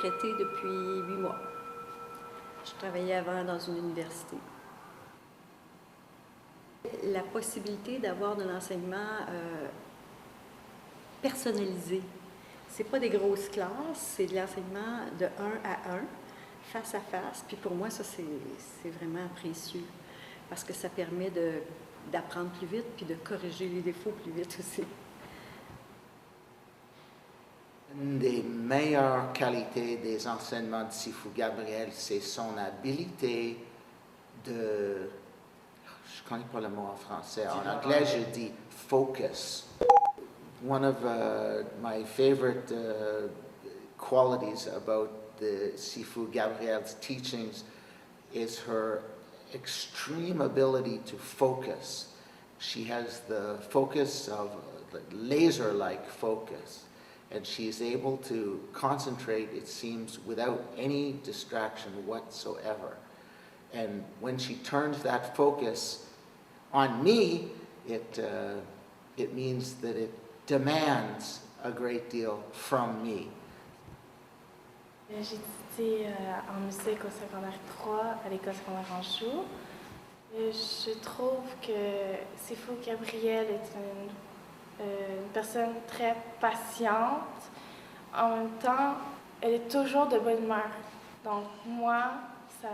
retraitée depuis 8 mois. Je travaillais avant dans une université. La possibilité d'avoir de l'enseignement personnalisé. Ce n'est pas des grosses classes, c'est de l'enseignement de 1 à 1, face à face. Puis pour moi, ça, c'est vraiment précieux parce que ça permet d'apprendre plus vite puis de corriger les défauts plus vite aussi. Une des meilleures qualités des enseignements de Sifu Gabriel, c'est son habilité de... Je ne connais pas le mot en français. En anglais, je dis focus. One of my favorite qualities about the Sifu Gabriel's teachings is her extreme ability to focus. She has the focus of laser-like focus, and she is able to concentrate, it seems, without any distraction whatsoever. And when she turns that focus on me, it means that it demands a great deal from me. J'ai étudié en musique au secondaire 3 à l'école secondaire Anjou. Je trouve que Sifu Gabriel est une personne très patiente. En même temps, elle est toujours de bonne humeur. Donc moi, ça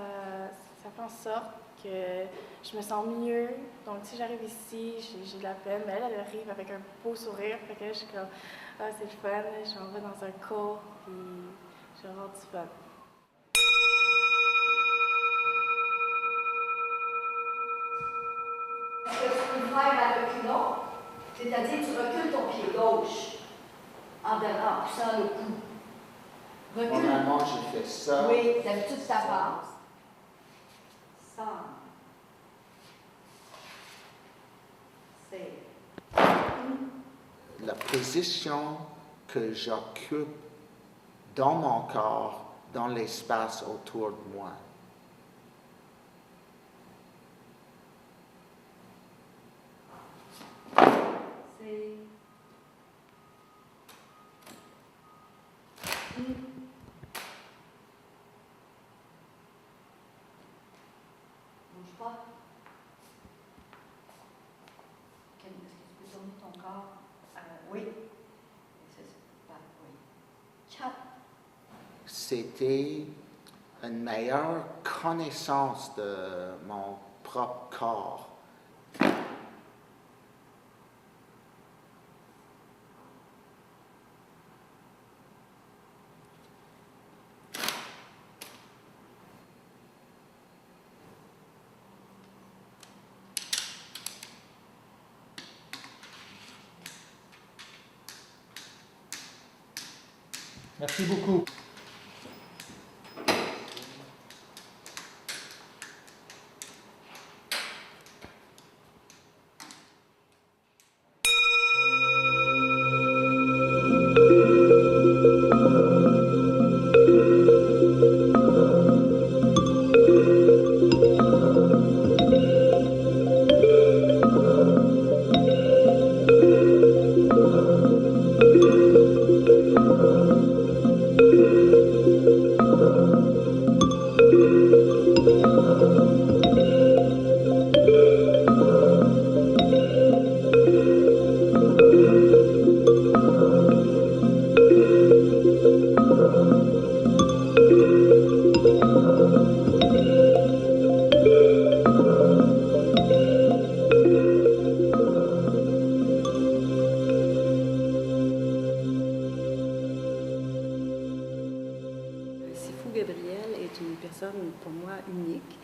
fait en sorte que je me sens mieux. Donc si j'arrive ici, j'ai de la peine, mais elle arrive avec un beau sourire. Fait que je suis comme, ah c'est le fun, je m'en vais dans un cours, puis je vais avoir du fun. Est-ce que tu peux faire à reculons? C'est-à-dire tu recules ton pied gauche en poussant le cou. Recule. Normalement, je fais ça. Oui, d'habitude tu t'avances. Ça. C'est. La position que j'occupe dans mon corps, dans l'espace autour de moi. C'est. Bouge pas. Est-ce que tu peux tourner ton corps? Oui. Oui. Chat. C'était une meilleure connaissance de mon propre corps. Merci beaucoup. Gabriel est une personne, pour moi, unique.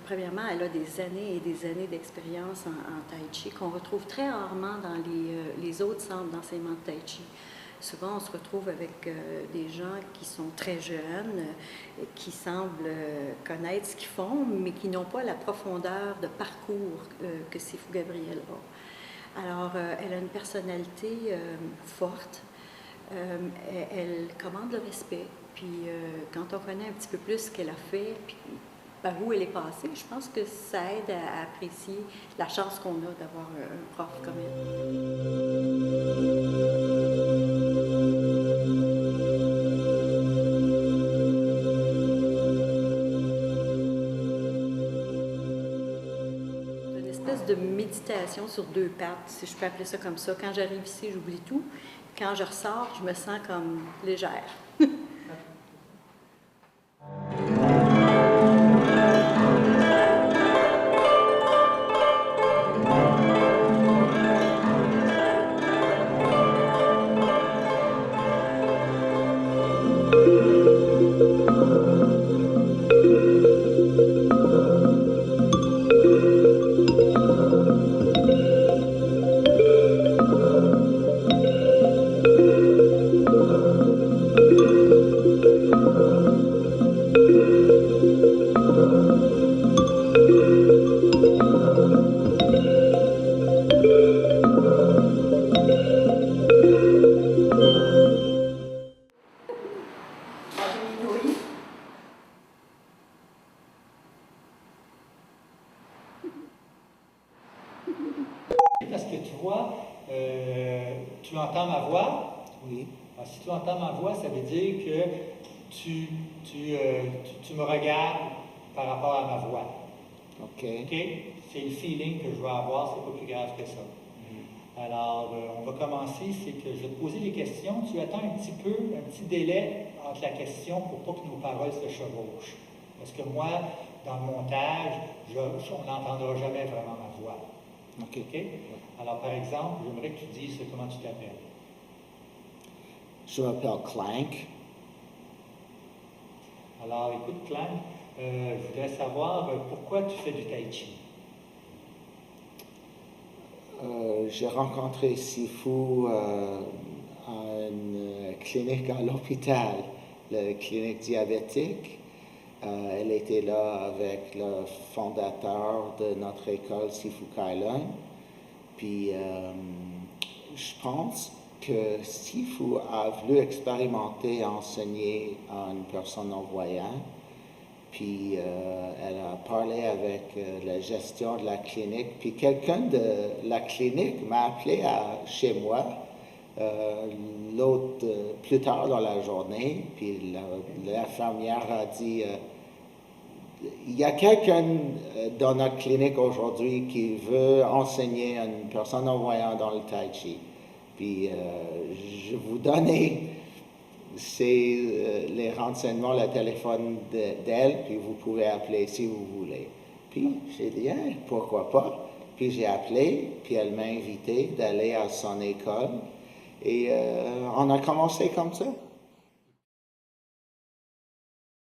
Premièrement, elle a des années et des années d'expérience en Tai Chi qu'on retrouve très rarement dans les autres centres d'enseignement de Tai Chi. Souvent, on se retrouve avec des gens qui sont très jeunes, qui semblent connaître ce qu'ils font, mais qui n'ont pas la profondeur de parcours que Sifu Gabriel a. Alors, elle a une personnalité forte, elle commande le respect, puis quand on connaît un petit peu plus ce qu'elle a fait, puis par où elle est passée, je pense que ça aide à apprécier la chance qu'on a d'avoir un prof comme elle. méditation sur deux pattes, si je peux appeler ça comme ça. Quand j'arrive ici, j'oublie tout. Quand je ressors, je me sens comme légère. Parce que tu vois, tu entends ma voix. Oui. Alors, si tu entends ma voix, ça veut dire que tu me regardes par rapport à ma voix. OK. OK? C'est le feeling que je veux avoir, c'est pas plus grave que ça. Alors, on va commencer, c'est que je vais te poser des questions. Tu attends un petit délai entre la question pour pas que nos paroles se chevauchent. Parce que moi, dans le montage, on n'entendra jamais vraiment ma voix. OK. OK? Alors, par exemple, j'aimerais que tu dises comment tu t'appelles. Je m'appelle Clank. Alors, écoute, Clank, je voudrais savoir pourquoi tu fais du tai chi. J'ai rencontré Sifu à une clinique à l'hôpital, la clinique diabétique. Elle était là avec le fondateur de notre école, Sifu Kai-Lung. Puis, je pense que Sifu a voulu expérimenter, enseigner à une personne non-voyante. Puis, elle a parlé avec la gestion de la clinique. Puis, quelqu'un de la clinique m'a appelé chez moi plus tard dans la journée. Puis, l'infirmière a dit il y a quelqu'un dans notre clinique aujourd'hui qui veut enseigner à une personne non-voyante dans le tai chi. Puis, je vous donnais les renseignements, le téléphone d'elle, puis vous pouvez appeler si vous voulez. Puis, j'ai dit, pourquoi pas? Puis, j'ai appelé, puis elle m'a invité d'aller à son école. Et on a commencé comme ça.